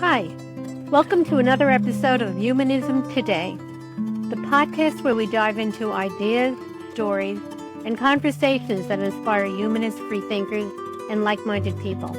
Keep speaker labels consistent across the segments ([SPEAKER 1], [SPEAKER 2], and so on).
[SPEAKER 1] Hi, welcome to another episode of Humanism Today, the podcast where we dive into ideas, stories, and conversations that inspire humanist freethinkers and like-minded people.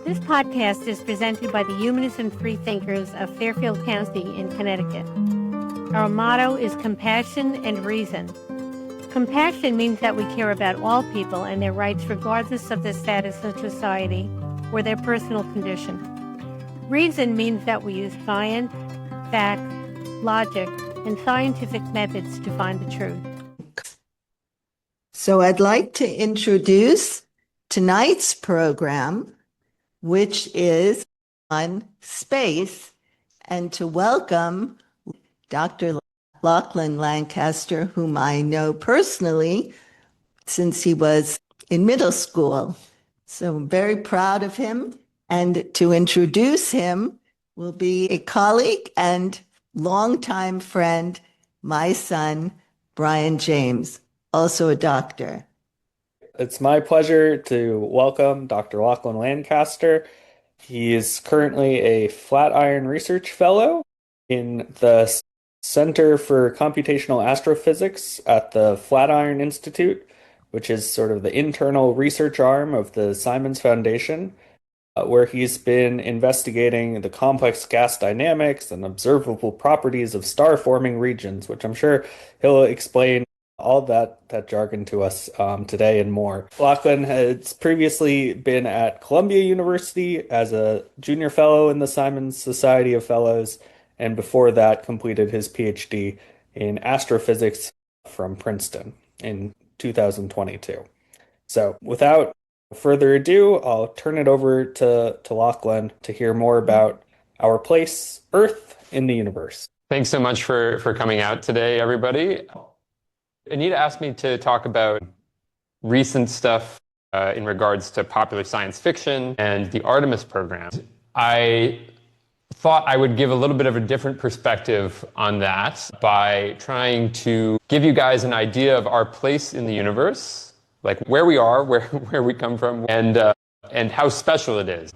[SPEAKER 1] This podcast is presented by the Humanists and Freethinkers of Fairfield County in Connecticut. Our motto is compassion and reason. Compassion means that we care about all people and their rights regardless of their status in society or their personal condition. Reason means that we use science, facts, logic, and scientific methods to find the truth.
[SPEAKER 2] So I'd like to introduce tonight's program, which is on space, and to welcome Dr. Lachlan Lancaster, whom I know personally since he was in middle school. So I'm very proud of him. And to introduce him will be a colleague and longtime friend, my son, Brian James, also a doctor.
[SPEAKER 3] It's my pleasure to welcome Dr. Lachlan Lancaster. He is currently a Flatiron Research Fellow in the Center for Computational Astrophysics at the Flatiron Institute, which is sort of the internal research arm of the Simons Foundation, where he's been investigating the complex gas dynamics and observable properties of star-forming regions, which I'm sure he'll explain all that jargon to us today and more. Lachlan has previously been at Columbia University as a junior fellow in the Simons Society of Fellows, and before that completed his PhD in astrophysics from Princeton in 2022. So without further ado, I'll turn it over to Lachlan to hear more about our place, Earth, in the universe.
[SPEAKER 4] Thanks so much for coming out today, everybody. Anita asked me to talk about recent stuff in regards to popular science fiction and the Artemis program. I thought I would give a little bit of a different perspective on that by trying to give you guys an idea of our place in the universe, like where we are, where we come from, and how special it is.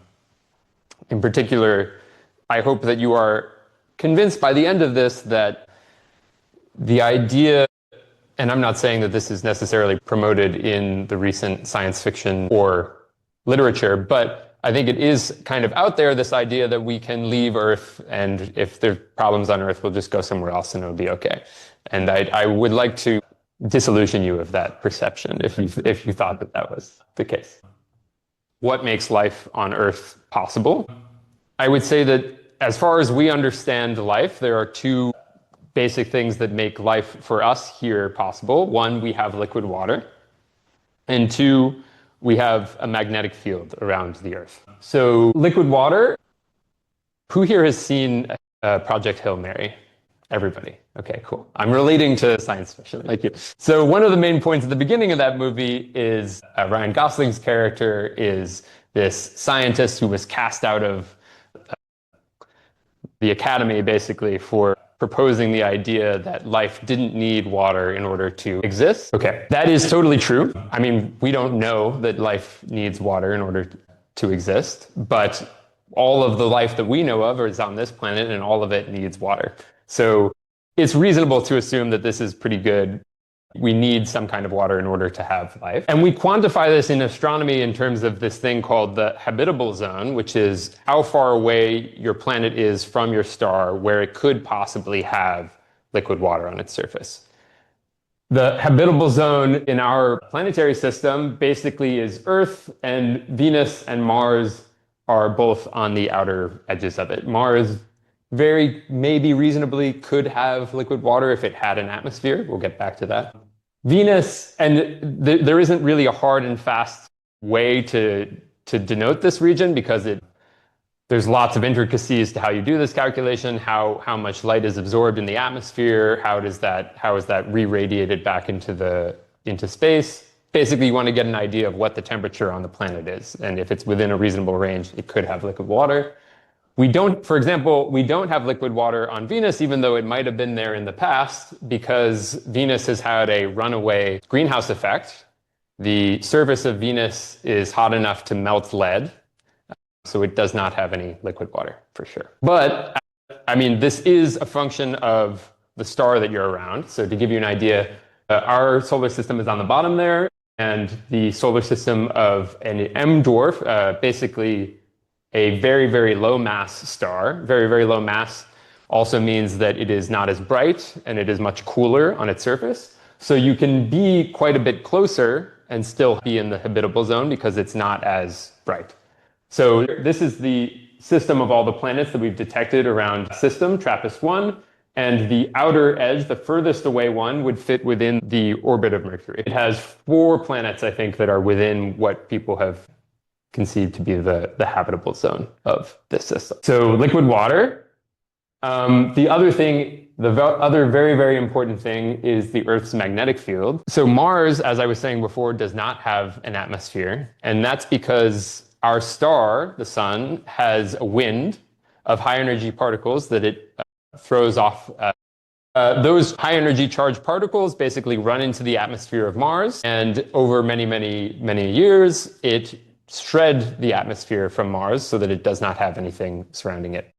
[SPEAKER 4] In particular, I hope that you are convinced by the end of this that the idea, and I'm not saying that this is necessarily promoted in the recent science fiction or literature, but I think it is kind of out there, this idea that we can leave Earth, and if there's problems on Earth, we'll just go somewhere else and it'll be okay. And I would like to disillusion you of that perception if you thought that was the case. What makes life on Earth possible? I would say that as far as we understand life, there are two basic things that make life for us here possible. One, we have liquid water, and two, we have a magnetic field around the Earth. So liquid water, who here has seen Project Hail Mary? Everybody. Okay, cool. I'm relating to science fiction. Thank you. So one of the main points at the beginning of that movie is Ryan Gosling's character is this scientist who was cast out of the academy basically for proposing the idea that life didn't need water in order to exist. Okay, that is totally true. I mean, we don't know that life needs water in order to exist, but all of the life that we know of is on this planet and all of it needs water. So it's reasonable to assume that this is pretty good. We need some kind of water in order to have life. And we quantify this in astronomy in terms of this thing called the habitable zone, which is how far away your planet is from your star where it could possibly have liquid water on its surface. The habitable zone in our planetary system basically is Earth, and Venus and Mars are both on the outer edges of it. Mars very maybe reasonably could have liquid water if it had an atmosphere. We'll get back to that. Venus, and there isn't really a hard and fast way to denote this region because there's lots of intricacies to how you do this calculation, how much light is absorbed in the atmosphere, how is that re-radiated back into space. Basically, you want to get an idea of what the temperature on the planet is, and if it's within a reasonable range, it could have liquid water. For example, we don't have liquid water on Venus, even though it might have been there in the past, because Venus has had a runaway greenhouse effect. The surface of Venus is hot enough to melt lead. So it does not have any liquid water, for sure. But, I mean, this is a function of the star that you're around. So to give you an idea, our solar system is on the bottom there, and the solar system of an M dwarf, basically a very, very low mass star, very, very low mass, also means that it is not as bright and it is much cooler on its surface. So you can be quite a bit closer and still be in the habitable zone because it's not as bright. So this is the system of all the planets that we've detected around system, TRAPPIST-1, and the outer edge, the furthest away one, would fit within the orbit of Mercury. It has 4 planets, I think, that are within what people have conceived to be the habitable zone of this system. So liquid water. The other thing, the other very, very important thing is the Earth's magnetic field. So Mars, as I was saying before, does not have an atmosphere, and that's because our star, the sun, has a wind of high energy particles that it throws off. Those high energy charged particles basically run into the atmosphere of Mars, and over many, many, many years, it shred the atmosphere from Mars so that it does not have anything surrounding it.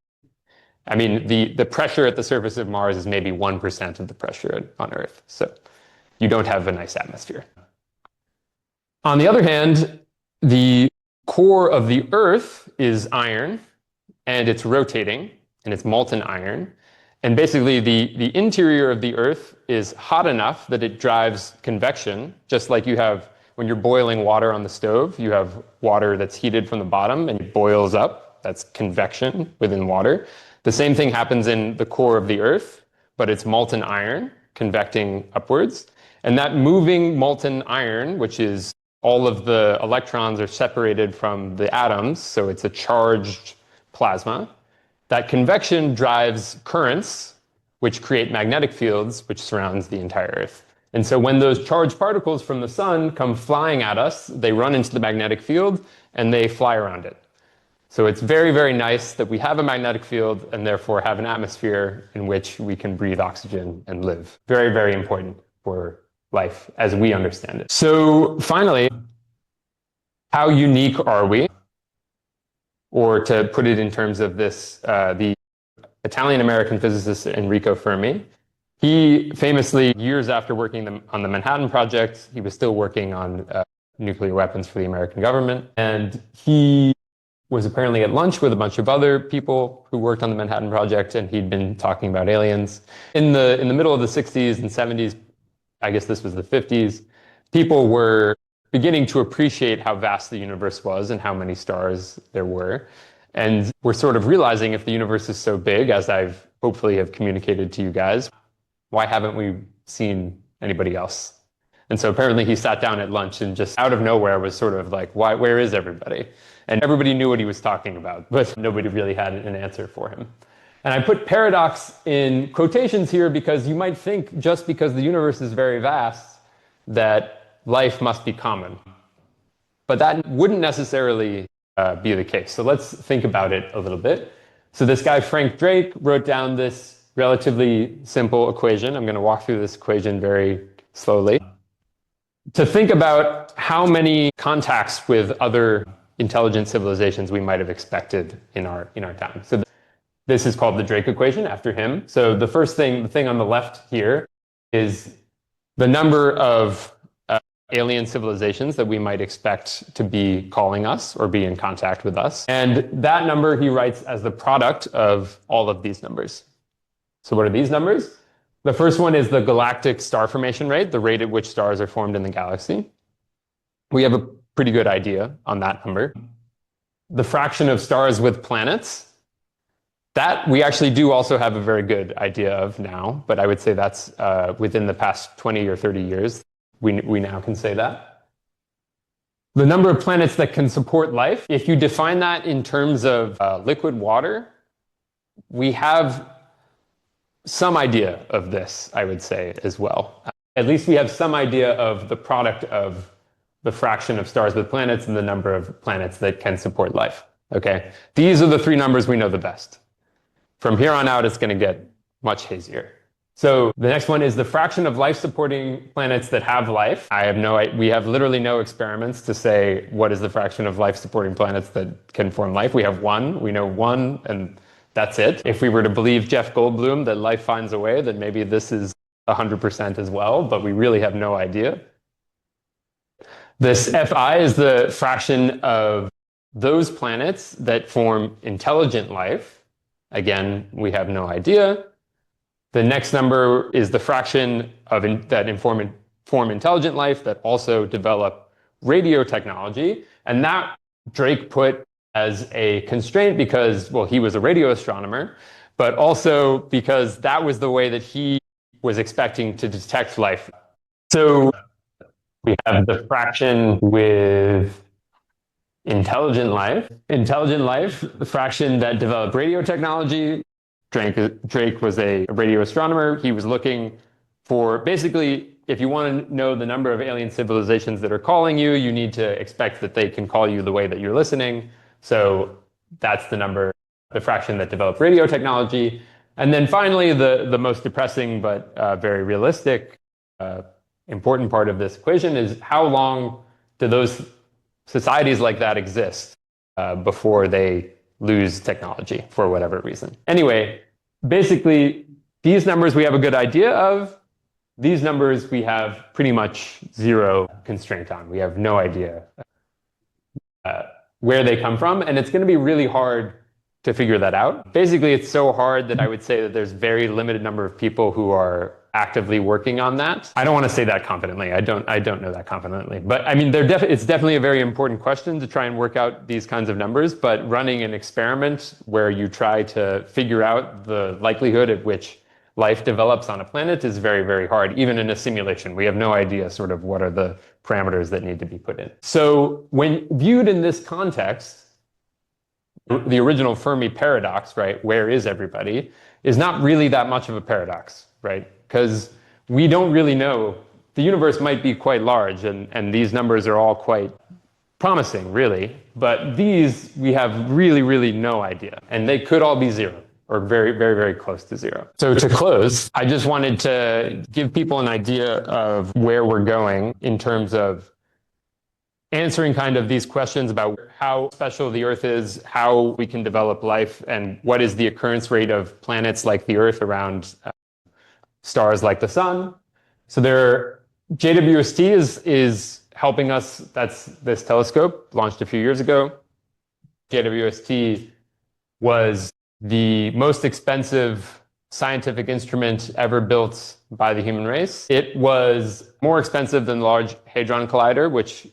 [SPEAKER 4] I mean, the pressure at the surface of Mars is maybe 1% of the pressure on Earth, so you don't have a nice atmosphere. On the other hand, the core of the Earth is iron, and it's rotating, and it's molten iron. And basically, the interior of the Earth is hot enough that it drives convection, just like you have when you're boiling water on the stove. You have water that's heated from the bottom, and it boils up. That's convection within water. The same thing happens in the core of the Earth, but it's molten iron convecting upwards. And that moving molten iron, which is all of the electrons are separated from the atoms, so it's a charged plasma. That convection drives currents, which create magnetic fields, which surrounds the entire Earth. And so when those charged particles from the sun come flying at us, they run into the magnetic field and they fly around it. So it's very, very nice that we have a magnetic field and therefore have an atmosphere in which we can breathe oxygen and live. Very, very important for life as we understand it. So finally, how unique are we? Or to put it in terms of this, the Italian-American physicist Enrico Fermi, he famously, years after working on the Manhattan Project, he was still working on nuclear weapons for the American government. And he was apparently at lunch with a bunch of other people who worked on the Manhattan Project, and he'd been talking about aliens. In the middle of the 60s and 70s, I guess this was the 50s, people were beginning to appreciate how vast the universe was and how many stars there were. And we're sort of realizing if the universe is so big, as I've hopefully have communicated to you guys, why haven't we seen anybody else? And so apparently he sat down at lunch and just out of nowhere was sort of like, where is everybody? And everybody knew what he was talking about, but nobody really had an answer for him. And I put paradox in quotations here because you might think just because the universe is very vast that life must be common. But that wouldn't necessarily be the case. So let's think about it a little bit. So this guy, Frank Drake, wrote down this relatively simple equation. I'm going to walk through this equation very slowly. To think about how many contacts with other intelligent civilizations we might have expected in our time. So this is called the Drake equation after him. So the thing on the left here is the number of alien civilizations that we might expect to be calling us or be in contact with us. And that number he writes as the product of all of these numbers. So what are these numbers? The first one is the galactic star formation rate, the rate at which stars are formed in the galaxy. We have a pretty good idea on that number. The fraction of stars with planets, that we actually do also have a very good idea of now, but I would say that's within the past 20 or 30 years. We now can say that. The number of planets that can support life, if you define that in terms of liquid water, we have some idea of this, I would say, as well. At least we have some idea of the product of the fraction of stars with planets and the number of planets that can support life. Okay? These are the 3 numbers we know the best. From here on out, it's going to get much hazier. So the next one is the fraction of life-supporting planets that have life. We have literally no experiments to say what is the fraction of life-supporting planets that can form life. We have one, we know one, and that's it. If we were to believe Jeff Goldblum that life finds a way, then maybe this is 100% as well, but we really have no idea. This Fi is the fraction of those planets that form intelligent life. Again, we have no idea. The next number is the fraction that form intelligent life that also develop radio technology. And that Drake put as a constraint because, well, he was a radio astronomer, but also because that was the way that he was expecting to detect life. So we have the fraction with intelligent life. Intelligent life, the fraction that developed radio technology. Drake was a radio astronomer. He was looking for, basically, if you want to know the number of alien civilizations that are calling you, you need to expect that they can call you the way that you're listening. So that's the number, the fraction that developed radio technology. And then finally, the most depressing but very realistic, important part of this equation is how long do those societies like that exist before they lose technology for whatever reason. Anyway, basically, these numbers we have a good idea of. These numbers we have pretty much zero constraint on. We have no idea where they come from, and it's going to be really hard to figure that out. Basically, it's so hard that I would say that there's very limited number of people who are actively working on that. I don't want to say that confidently. I don't know that confidently. But I mean, it's definitely a very important question to try and work out these kinds of numbers, but running an experiment where you try to figure out the likelihood at which life develops on a planet is very, very hard, even in a simulation. We have no idea sort of what are the parameters that need to be put in. So when viewed in this context, the original Fermi paradox, right, where is everybody, is not really that much of a paradox, right? Because we don't really know. The universe might be quite large, and these numbers are all quite promising, really. But these, we have really, really no idea. And they could all be zero, or very, very, very close to zero. So to close, I just wanted to give people an idea of where we're going in terms of answering kind of these questions about how special the Earth is, how we can develop life, and what is the occurrence rate of planets like the Earth around stars like the sun. So JWST is helping us. That's this telescope launched a few years ago. JWST was the most expensive scientific instrument ever built by the human race. It was more expensive than the Large Hadron Collider, which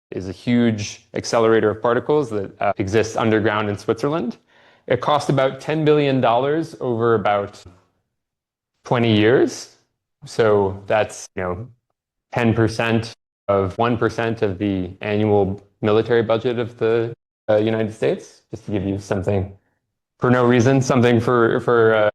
[SPEAKER 4] is a huge accelerator of particles that exists underground in Switzerland. It cost about $10 billion over about 20 years. So that's, 10% of 1% of the annual military budget of the United States, just to give you something for no reason, something for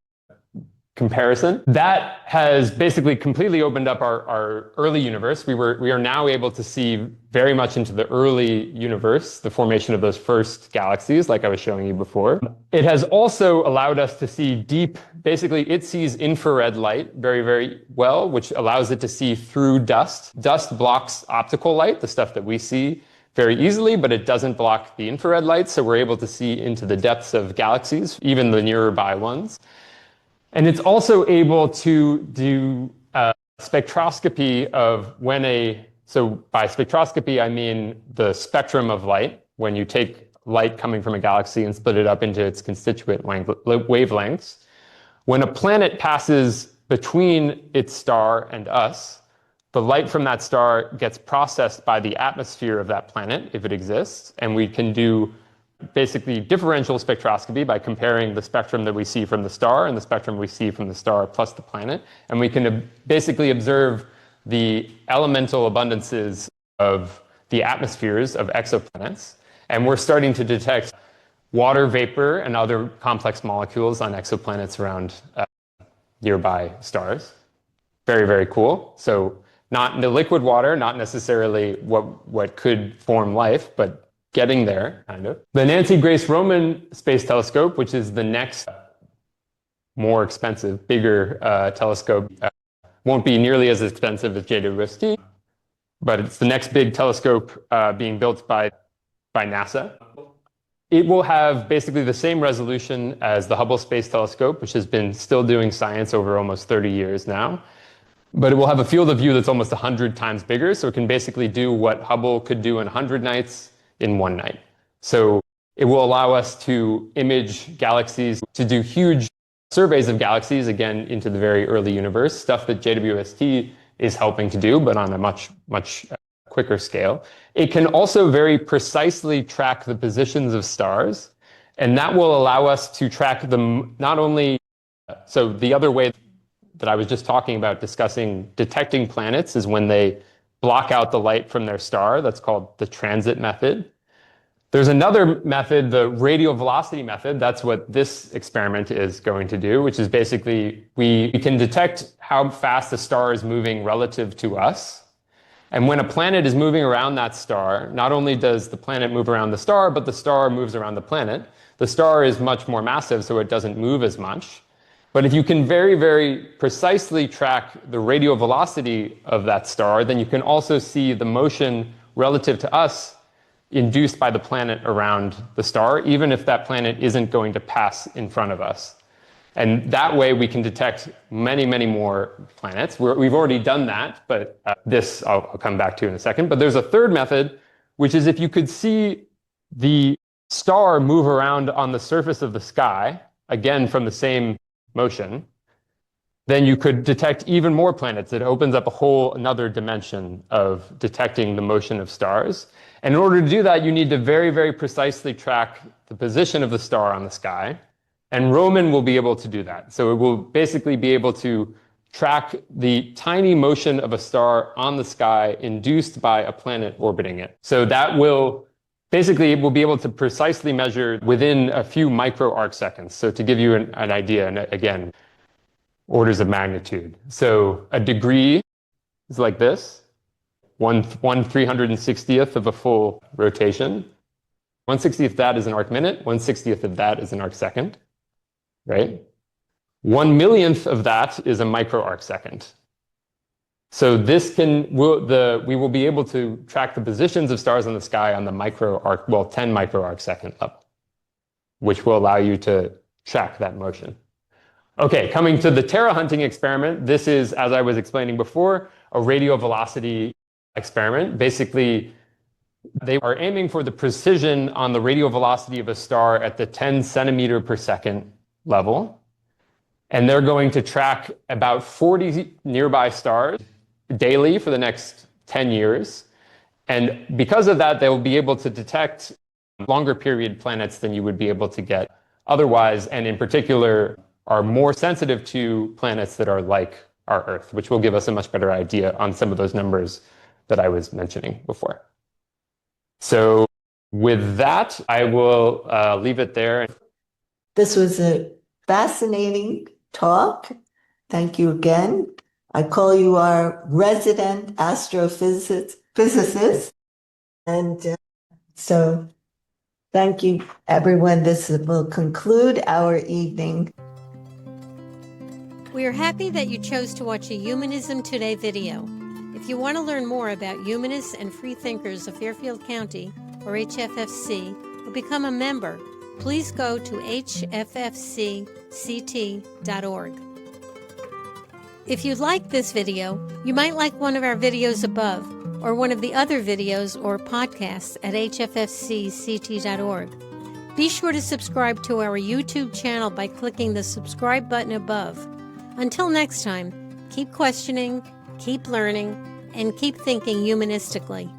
[SPEAKER 4] comparison. That has basically completely opened up our early universe. We are now able to see very much into the early universe, the formation of those first galaxies, like I was showing you before. It has also allowed us to see deep, basically it sees infrared light very, very well, which allows it to see through dust. Dust blocks optical light, the stuff that we see, very easily, but it doesn't block the infrared light, so we're able to see into the depths of galaxies, even the nearer by ones. And it's also able to do spectroscopy of so by spectroscopy, I mean the spectrum of light, when you take light coming from a galaxy and split it up into its constituent wavelengths. When a planet passes between its star and us, the light from that star gets processed by the atmosphere of that planet, if it exists, and we can do basically differential spectroscopy by comparing the spectrum that we see from the star and the spectrum we see from the star plus the planet. And we can basically observe the elemental abundances of the atmospheres of exoplanets. And we're starting to detect water vapor and other complex molecules on exoplanets around nearby stars. Very, very cool. So not the liquid water, not necessarily what could form life, but getting there, kind of. The Nancy Grace Roman Space Telescope, which is the next more expensive, bigger telescope. Won't be nearly as expensive as JWST, but it's the next big telescope being built by NASA. It will have basically the same resolution as the Hubble Space Telescope, which has been still doing science over almost 30 years now. But it will have a field of view that's almost 100 times bigger, so it can basically do what Hubble could do in 100 nights in one night. So it will allow us to image galaxies, to do huge surveys of galaxies, again, into the very early universe, stuff that JWST is helping to do, but on a much quicker scale. It can also very precisely track the positions of stars, and that will allow us to track them not only, so the other way that I was just talking about discussing detecting planets is when they block out the light from their star. That's called the transit method. There's another method, the radial velocity method. That's what this experiment is going to do, which is basically we can detect how fast a star is moving relative to us. And when a planet is moving around that star, not only does the planet move around the star, but the star moves around the planet. The star is much more massive, so it doesn't move as much. But if you can very, very precisely track the radial velocity of that star, then you can also see the motion relative to us induced by the planet around the star, even if that planet isn't going to pass in front of us. And that way we can detect many, many more planets. We've already done that, but this I'll come back to in a second. But there's a third method, which is if you could see the star move around on the surface of the sky, again from the same motion, then you could detect even more planets. It opens up a whole another dimension of detecting the motion of stars. And in order to do that, you need to very, very precisely track the position of the star on the sky. And Roman will be able to do that. So it will basically be able to track the tiny motion of a star on the sky induced by a planet orbiting it. So that will basically, it will be able to precisely measure within a few micro arc seconds. So to give you an idea, and again, orders of magnitude. So a degree is like this, 1/360th of a full rotation. 1/60th of that is an arc minute, 1/60th of that is an arc second, right? 1/millionth of that is a micro arc second. So this we will be able to track the positions of stars in the sky on the 10 micro arc second level, which will allow you to track that motion. Okay, coming to the Terra hunting experiment. This is, as I was explaining before, a radial velocity experiment. Basically, they are aiming for the precision on the radial velocity of a star at the 10 centimeter per second level. And they're going to track about 40 nearby stars daily for the next 10 years. And because of that, they will be able to detect longer period planets than you would be able to get otherwise, and in particular are more sensitive to planets that are like our Earth, which will give us a much better idea on some of those numbers that I was mentioning before. So with that, I will leave it there.
[SPEAKER 2] This was a fascinating talk. Thank you again. I call you our resident astrophysicist. And so thank you, everyone. This will conclude our evening.
[SPEAKER 1] We are happy that you chose to watch a Humanism Today video. If you want to learn more about humanists and freethinkers of Fairfield County, or HFFC, or become a member, please go to hffcct.org. If you like this video, you might like one of our videos above, or one of the other videos or podcasts at hffcct.org. Be sure to subscribe to our YouTube channel by clicking the subscribe button above. Until next time, keep questioning, keep learning, and keep thinking humanistically.